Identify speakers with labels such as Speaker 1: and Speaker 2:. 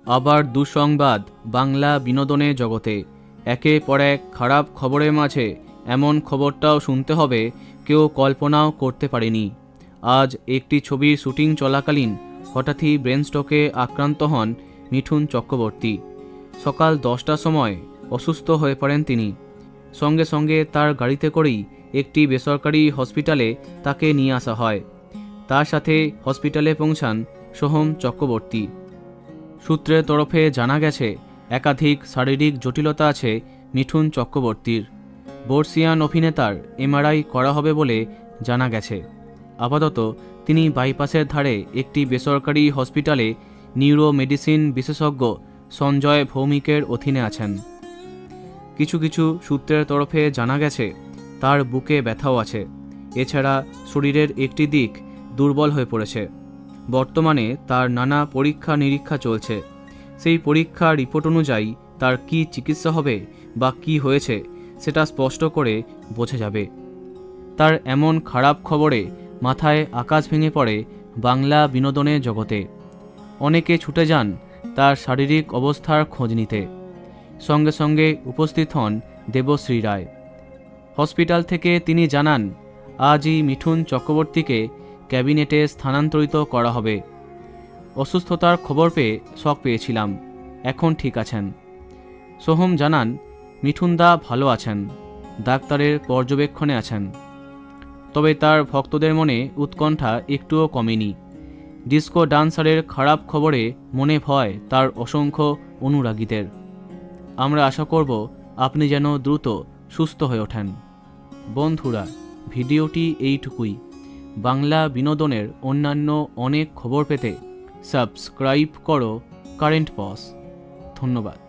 Speaker 1: আবার দুঃসংবাদ বাংলা বিনোদনের জগতে। একের পর এক খারাপ খবরের মাঝে এমন খবরটাও শুনতে হবে কেউ কল্পনাও করতে পারেনি। আজ একটি ছবির শুটিং চলাকালীন হঠাৎই ব্রেন স্ট্রোকে আক্রান্ত হন মিঠুন চক্রবর্তী। সকাল 10টার সময় অসুস্থ হয়ে পড়েন তিনি। সঙ্গে সঙ্গে তার গাড়িতে করেই একটি বেসরকারি হসপিটালে তাকে নিয়ে আসা হয়। তার সাথে হসপিটালে পৌঁছান সোহম চক্রবর্তী। সূত্রের তরফে জানা গেছে একাধিক শারীরিক জটিলতা আছে মিঠুন চক্রবর্তীর। বর্ষিয়ান অভিনেতার এমআরআই করা হবে বলে জানা গেছে। আপাতত তিনি বাইপাসের ধারে একটি বেসরকারি হসপিটালে নিউরো মেডিসিন বিশেষজ্ঞ সঞ্জয় ভৌমিকের অধীনে আছেন। কিছু কিছু সূত্রের তরফে জানা গেছে তার বুকে ব্যথাও আছে। এছাড়া শরীরের একটি দিক দুর্বল হয়ে পড়েছে। বর্তমানে তার নানা পরীক্ষা নিরীক্ষা চলছে। সেই পরীক্ষার রিপোর্ট অনুযায়ী তার কি চিকিৎসা হবে বা কি হয়েছে সেটা স্পষ্ট করে বোঝা যাবে। তার এমন খারাপ খবরে মাথায় আকাশ ভেঙে পড়ে বাংলা বিনোদনের জগতে। অনেকে ছুটে যান তার শারীরিক অবস্থার খোঁজ নিতে। সঙ্গে সঙ্গে উপস্থিত হন দেবশ্রী রায়। হসপিটাল থেকে তিনি জানান আজই মিঠুন চক্রবর্তীকে ক্যাবিনেটে স্থানান্তরিত করা হবে। অসুস্থতার খবর পেয়ে শক পেয়েছিলাম, এখন ঠিক আছেন। সোহম জানান মিঠুনদা ভালো আছেন, ডাক্তারের পর্যবেক্ষণে আছেন। তবে তার ভক্তদের মনে উৎকণ্ঠা একটুও কমেনি। ডিস্কো ডান্সারের খারাপ খবরে মনে ভয় তার অসংখ্য অনুরাগীদের। আমরা আশা করব আপনি যেন দ্রুত সুস্থ হয়ে ওঠেন। বন্ধুরা, ভিডিওটি এইটুকুই। বাংলা বিনোদনের অন্যান্য অনেক খবর পেতে সাবস্ক্রাইব করো কারেন্ট পজ। ধন্যবাদ।